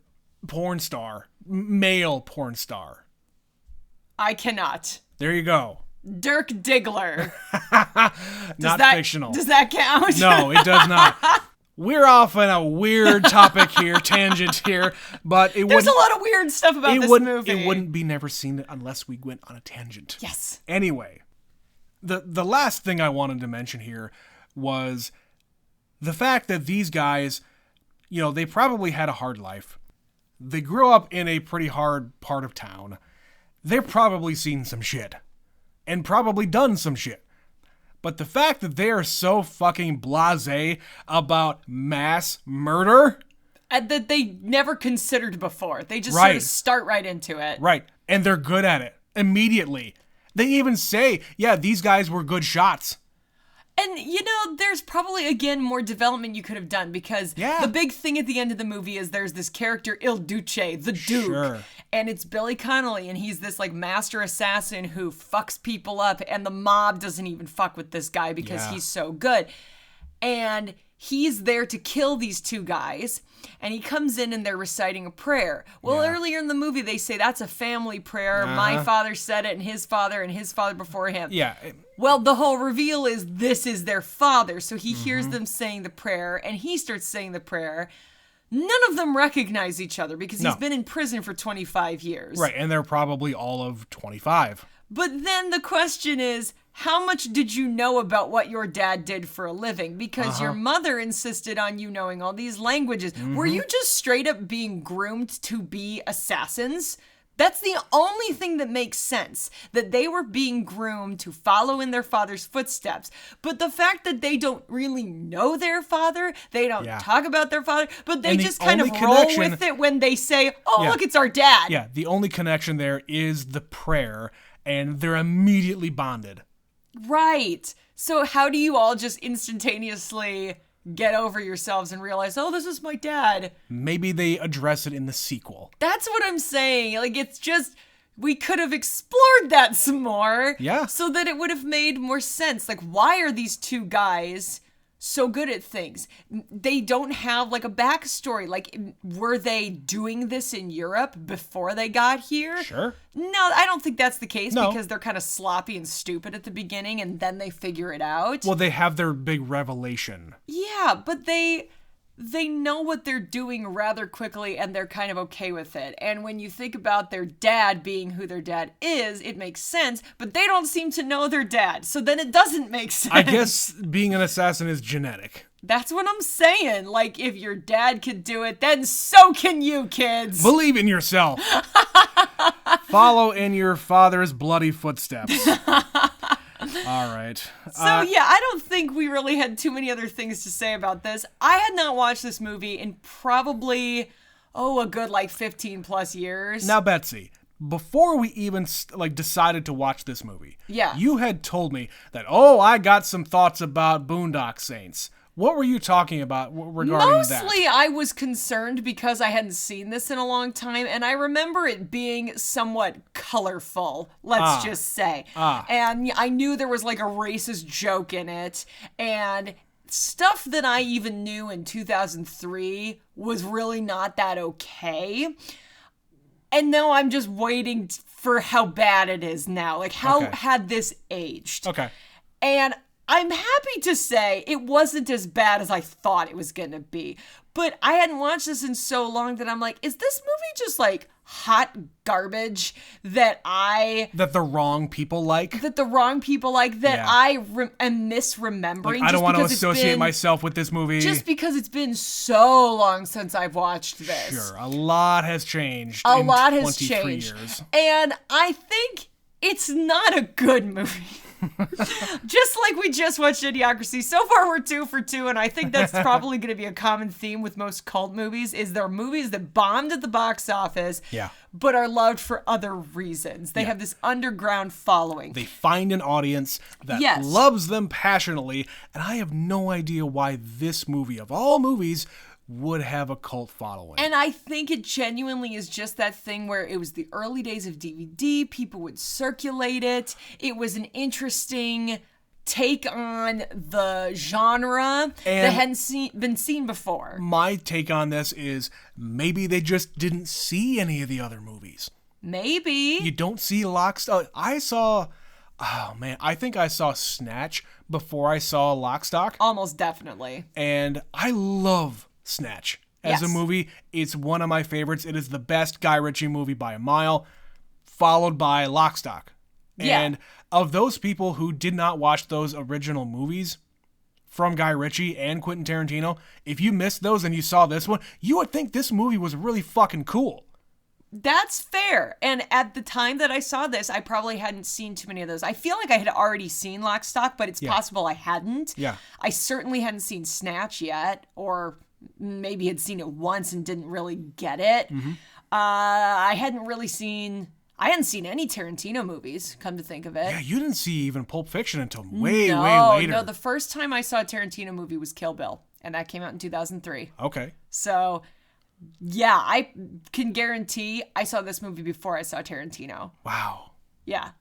porn star. Male porn star. I cannot. There you go. Dirk Diggler. Not fictional. Does that count? No, it does not. We're off on a weird topic here, tangent here, but there's a lot of weird stuff about this movie. It wouldn't be never seen unless we went on a tangent. Yes. Anyway, the last thing I wanted to mention here was the fact that these guys, they probably had a hard life. They grew up in a pretty hard part of town. They've probably seen some shit. And probably done some shit. But the fact that they are so fucking blasé about mass murder... And that they never considered before. They just sort of start right into it. Right. And they're good at it. Immediately. They even say, yeah, these guys were good shots. And, there's probably, again, more development you could have done because the big thing at the end of the movie is there's this character, Il Duce, the Duke. Sure. And it's Billy Connolly, and he's this, master assassin who fucks people up, and the mob doesn't even fuck with this guy because he's so good. And he's there to kill these two guys, and he comes in and they're reciting a prayer. Well, earlier in the movie, they say that's a family prayer. My father said it, and his father before him. Yeah. Well, the whole reveal is this is their father. So he hears them saying the prayer, and he starts saying the prayer. None of them recognize each other because he's been in prison for 25 years. Right, and they're probably all of 25. But then the question is, how much did you know about what your dad did for a living? Because your mother insisted on you knowing all these languages. Were you just straight up being groomed to be assassins? That's the only thing that makes sense, that they were being groomed to follow in their father's footsteps. But the fact that they don't really know their father, they don't talk about their father, but they just kind of roll with it when they say, look, it's our dad. Yeah, the only connection there is the prayer, and they're immediately bonded. Right. So how do you all just instantaneously get over yourselves and realize, this is my dad? Maybe they address it in the sequel. That's what I'm saying. It's just, we could have explored that some more. Yeah. So that it would have made more sense. Why are these two guys so good at things? They don't have a backstory. Were they doing this in Europe before they got here? Sure. No, I don't think that's the case because they're kind of sloppy and stupid at the beginning and then they figure it out. Well, they have their big revelation. Yeah, but they know what they're doing rather quickly and they're kind of okay with it. And when you think about their dad being who their dad is, it makes sense, but they don't seem to know their dad. So then it doesn't make sense. I guess being an assassin is genetic. That's what I'm saying. If your dad could do it, then so can you, kids. Believe in yourself. Follow in your father's bloody footsteps. All right. So, I don't think we really had too many other things to say about this. I had not watched this movie in probably, a good 15 plus years. Now, Betsy, before we even decided to watch this movie, you had told me that, I got some thoughts about Boondock Saints. What were you talking about regarding that? Mostly I was concerned because I hadn't seen this in a long time, and I remember it being somewhat colorful, let's just say. And I knew there was a racist joke in it, and stuff that I even knew in 2003 was really not that okay. And now I'm just waiting for how bad it is now. How had this aged? Okay. And I'm happy to say it wasn't as bad as I thought it was going to be. But I hadn't watched this in so long that I'm like, is this movie just like hot garbage that the wrong people like? That the wrong people like, that Yeah. I am misremembering. Like, I don't want to associate myself with this movie. Just because it's been so long since I've watched this. Sure, a lot has changed. A in lot has 23 changed. years. And I think it's not a good movie. Just like we just watched Idiocracy. So far we're 2 for 2, and I think that's probably going to be a common theme with most cult movies, is they're movies that bombed at the box office, but are loved for other reasons. They have this underground following. They find an audience that loves them passionately, and I have no idea why this movie, of all movies, would have a cult following. And I think it genuinely is just that thing where it was the early days of DVD, people would circulate it, it was an interesting take on the genre that hadn't been seen before. My take on this is maybe they just didn't see any of the other movies. Maybe. You don't see I think I saw Snatch before I saw Lock, Stock. Almost definitely. And I love Snatch as a movie. It's one of my favorites. It is the best Guy Ritchie movie by a mile, followed by Lock, Stock. Yeah. And of those people who did not watch those original movies from Guy Ritchie and Quentin Tarantino, if you missed those and you saw this one, you would think this movie was really fucking cool. That's fair. And at the time that I saw this, I probably hadn't seen too many of those. I feel like I had already seen Lock, Stock, but it's possible I hadn't. Yeah. I certainly hadn't seen Snatch yet, or maybe had seen it once and didn't really get it. Mm-hmm. I hadn't seen any Tarantino movies, come to think of it. Yeah, you didn't see even Pulp Fiction until way later. No, the first time I saw a Tarantino movie was Kill Bill, and that came out in 2003. Okay. So, yeah, I can guarantee I saw this movie before I saw Tarantino. Wow. Yeah.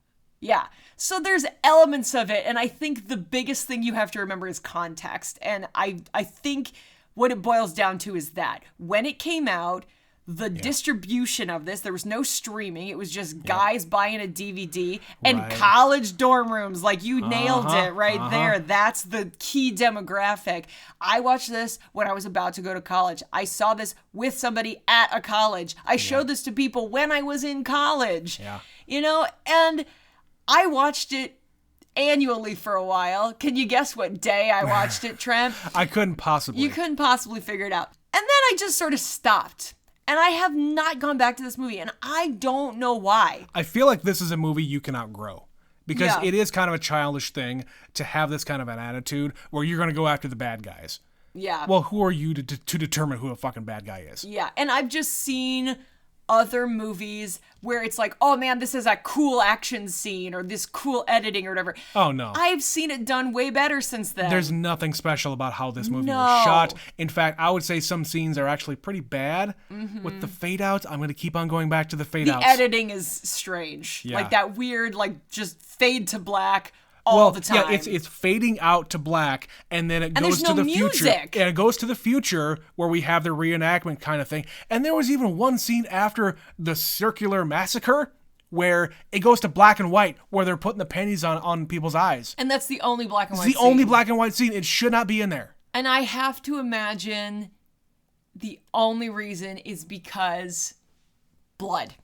Yeah. So there's elements of it, and I think the biggest thing you have to remember is context. And I think what it boils down to is that when it came out, the distribution of this, there was no streaming. It was just guys buying a DVD and college dorm rooms. Like, you nailed it right there. That's the key demographic. I watched this when I was about to go to college. I saw this with somebody at a college. I showed this to people when I was in college. Yeah. You know, and I watched it annually for a while. Can you guess what day I watched it, Trent? I couldn't possibly. You couldn't possibly figure it out. And then I just sort of stopped. And I have not gone back to this movie, and I don't know why. I feel like this is a movie you can outgrow. Because it is kind of a childish thing to have this kind of an attitude where you're going to go after the bad guys. Yeah. Well, who are you to determine who a fucking bad guy is? Yeah, and I've just seen other movies where it's like, oh man, this is a cool action scene or this cool editing or whatever. Oh no. I've seen it done way better since then. There's nothing special about how this movie was shot. In fact, I would say some scenes are actually pretty bad with the fade outs. I'm going to keep on going back to the fade outs. The editing is strange. Yeah. Like that weird, like just fade to black all the time. Yeah, it's fading out to black, and then it goes to the future. Music. And it goes to the future where we have the reenactment kind of thing. And there was even one scene after the circular massacre where it goes to black and white, where they're putting the pennies on people's eyes. And that's the only black and white It's the only black and white scene. It should not be in there. And I have to imagine the only reason is because blood.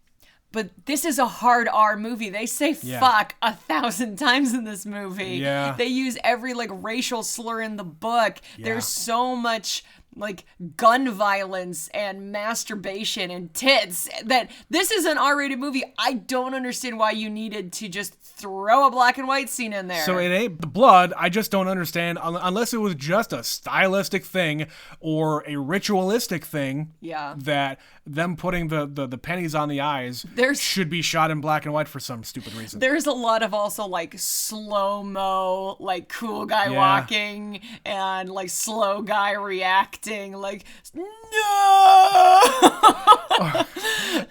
But this is a hard R movie. They say fuck 1,000 times in this movie. Yeah. They use every like racial slur in the book. Yeah. There's so much like gun violence and masturbation and tits that this is an R-rated movie. I don't understand why you needed to just throw a black and white scene in there. So it ain't the blood. I just don't understand unless it was just a stylistic thing or a ritualistic thing. Yeah. That them putting the pennies on the eyes should be shot in black and white for some stupid reason. There's a lot of also like slow-mo, like cool guy walking and like slow guy reacting like, no!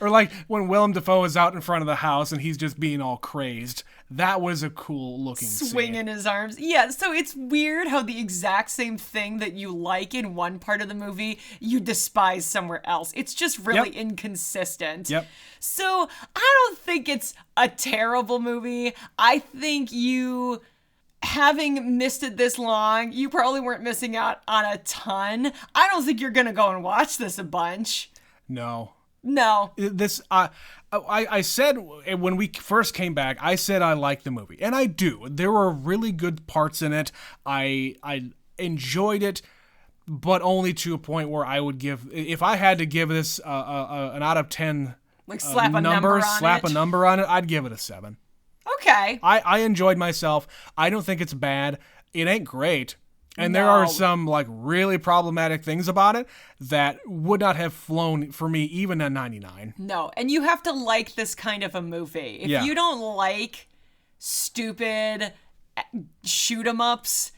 or like when Willem Dafoe is out in front of the house and he's just being all crazed. That was a cool looking swinging scene. His arms. Yeah, so it's weird how the exact same thing that you like in one part of the movie, you despise somewhere else. It's just really inconsistent. Yep. So I don't think it's a terrible movie. I think you having missed it this long, you probably weren't missing out on a ton. I don't think you're going to go and watch this a bunch. No. This, I said when we first came back, I said I liked the movie, and I do. There were really good parts in it. I enjoyed it, but only to a point where I would give, if I had to give this an out of 10, like slap a number on it, I'd give it a 7. Okay. I enjoyed myself. I don't think it's bad. It ain't great. And there are some like really problematic things about it that would not have flown for me even at 99. No, and you have to like this kind of a movie. If you don't like stupid shoot 'em ups,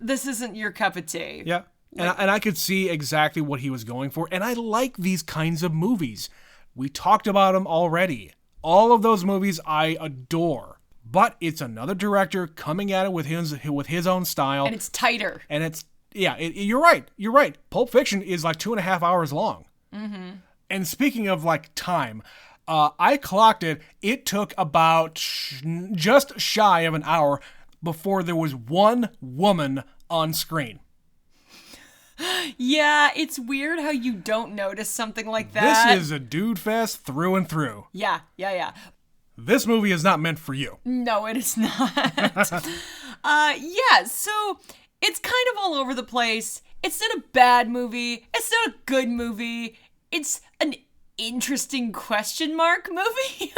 this isn't your cup of tea. Yeah. And I could see exactly what he was going for. And I like these kinds of movies. We talked about them already. All of those movies I adore. But it's another director coming at it with his own style. And it's tighter. And it's, you're right. You're right. Pulp Fiction is like 2.5 hours long. Mm-hmm. And speaking of like time, I clocked it. It took about just shy of an hour before there was one woman on screen. Yeah, it's weird how you don't notice something like that. This is a dude fest through and through. Yeah. This movie is not meant for you. No, it is not. So it's kind of all over the place. It's not a bad movie. It's not a good movie. It's an interesting question mark movie.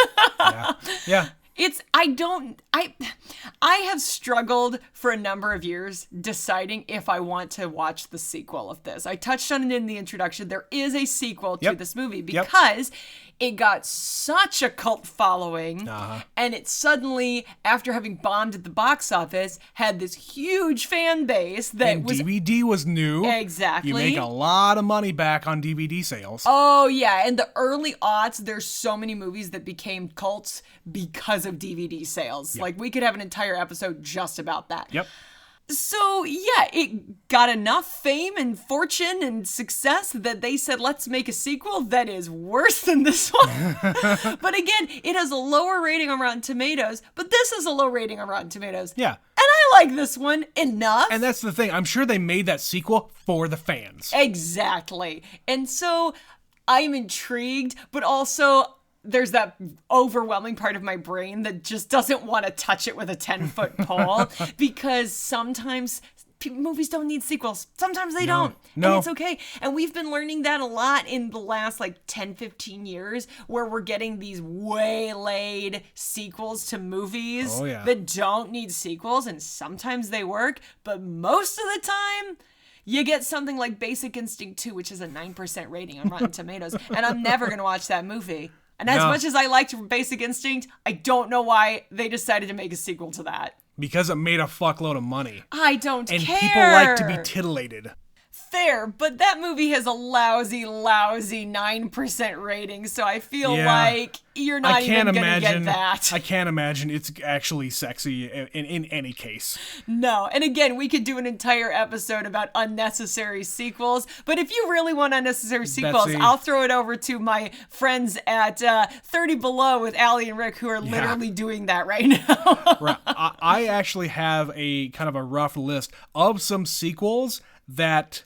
Yeah. I have struggled for a number of years deciding if I want to watch the sequel of this. I touched on it in the introduction. There is a sequel to this movie because it got such a cult following, and it suddenly, after having bombed at the box office, had this huge fan base that was... DVD was new. Exactly. You make a lot of money back on DVD sales. Oh, yeah. In the early aughts, there's so many movies that became cults because of DVD sales. Yep. Like, we could have an entire episode just about that. Yep. So, yeah, it got enough fame and fortune and success that they said, let's make a sequel that is worse than this one. But again, it has a lower rating on Rotten Tomatoes, but this is a low rating on Rotten Tomatoes. Yeah. And I like this one enough. And that's the thing. I'm sure they made that sequel for the fans. Exactly. And so I'm intrigued, but also... there's that overwhelming part of my brain that just doesn't want to touch it with a 10-foot pole because sometimes movies don't need sequels. Sometimes they don't. No. And it's okay. And we've been learning that a lot in the last 10, 15 years where we're getting these waylaid sequels to movies that don't need sequels. And sometimes they work, but most of the time... you get something like Basic Instinct 2, which is a 9% rating on Rotten Tomatoes, and I'm never going to watch that movie. And as much as I liked Basic Instinct, I don't know why they decided to make a sequel to that. Because it made a fuckload of money. I don't care. And people like to be titillated. Fair, but that movie has a lousy 9% rating, so I feel like you're not even going to get that. I can't imagine it's actually sexy in any case. No, and again, we could do an entire episode about unnecessary sequels, but if you really want unnecessary sequels, Betsy. I'll throw it over to my friends at 30 Below with Allie and Rick, who are literally doing that right now. Right. I actually have a kind of a rough list of some sequels that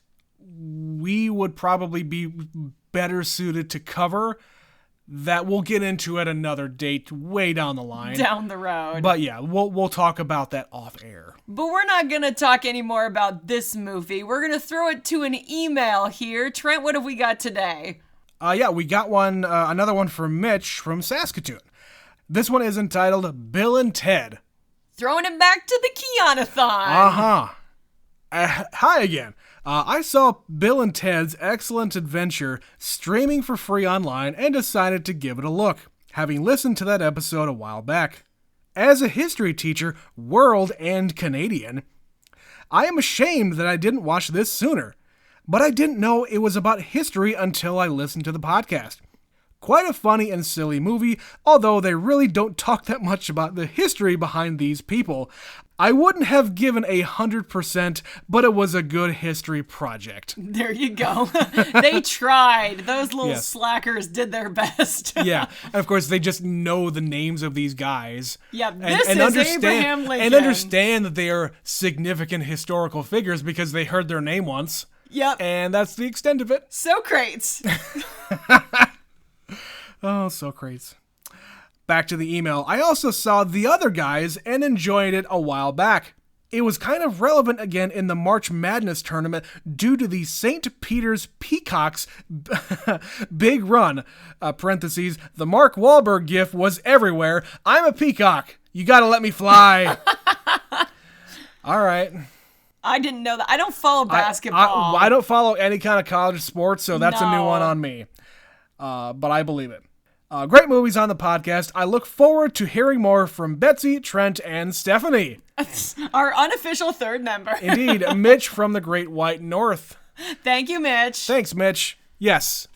we would probably be better suited to cover that we'll get into at another date way down the line. Down the road. But yeah, we'll talk about that off air. But we're not going to talk anymore about this movie. We're going to throw it to an email here. Trent, what have we got today? We got one, another one from Mitch from Saskatoon. This one is entitled Bill and Ted. Throwing it back to the Keanu-a-thon. Hi again. I saw Bill and Ted's Excellent Adventure streaming for free online and decided to give it a look, having listened to that episode a while back. As a history teacher, world and Canadian, I am ashamed that I didn't watch this sooner, but I didn't know it was about history until I listened to the podcast. Quite a funny and silly movie, although they really don't talk that much about the history behind these people. I wouldn't have given 100%, but it was a good history project. There you go. They tried. Those little slackers did their best. Yeah. And of course, they just know the names of these guys. Yeah, this is Abraham Lincoln. And understand that they are significant historical figures because they heard their name once. Yep. And that's the extent of it. Socrates. Oh, Socrates. Back to the email. I also saw The Other Guys and enjoyed it a while back. It was kind of relevant again in the March Madness tournament due to the St. Peter's Peacocks big run. Parentheses, the Mark Wahlberg gif was everywhere. I'm a peacock. You gotta let me fly. All right. I didn't know that. I don't follow basketball. I don't follow any kind of college sports, so that's a new one on me. But I believe it. Great movies on the podcast. I look forward to hearing more from Betsy, Trent, and Stephanie. Our unofficial third member. Indeed, Mitch from the Great White North. Thank you, Mitch. Thanks, Mitch. Yes,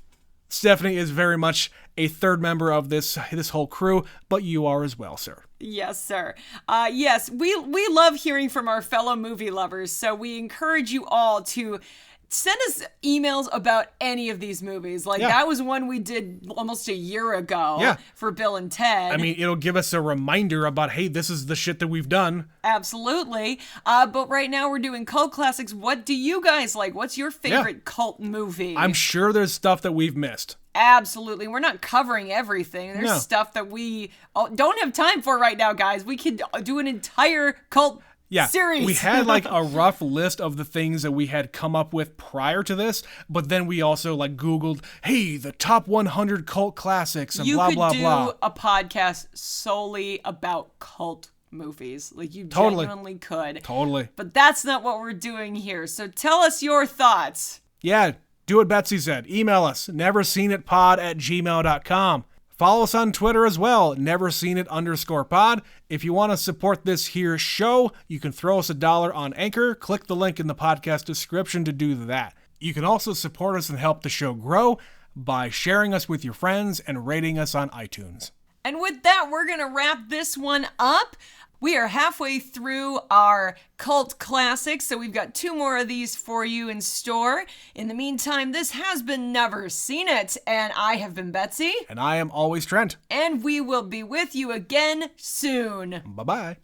Stephanie is very much a third member of this whole crew, but you are as well, sir. Yes, sir. Yes, we love hearing from our fellow movie lovers, so we encourage you all to send us emails about any of these movies. That was one we did almost a year ago for Bill and Ted. I mean, it'll give us a reminder about, hey, this is the shit that we've done. Absolutely. But right now we're doing cult classics. What do you guys like? What's your favorite cult movie? I'm sure there's stuff that we've missed. Absolutely. We're not covering everything. There's stuff that we don't have time for right now, guys. We could do an entire cult series. We had a rough list of the things that we had come up with prior to this, but then we also Googled, hey, the top 100 cult classics and blah, blah, blah. You could do a podcast solely about cult movies. You genuinely could. Totally. But that's not what we're doing here. So tell us your thoughts. Yeah, do what Betsy said. Email us, neverseenitpod@gmail.com. Follow us on Twitter as well, neverseenit_pod. If you want to support this here show, you can throw us $1 on Anchor. Click the link in the podcast description to do that. You can also support us and help the show grow by sharing us with your friends and rating us on iTunes. And with that, we're going to wrap this one up. We are halfway through our cult classics, so we've got 2 more of these for you in store. In the meantime, this has been Never Seen It, and I have been Betsy. And I am always Trent. And we will be with you again soon. Bye-bye.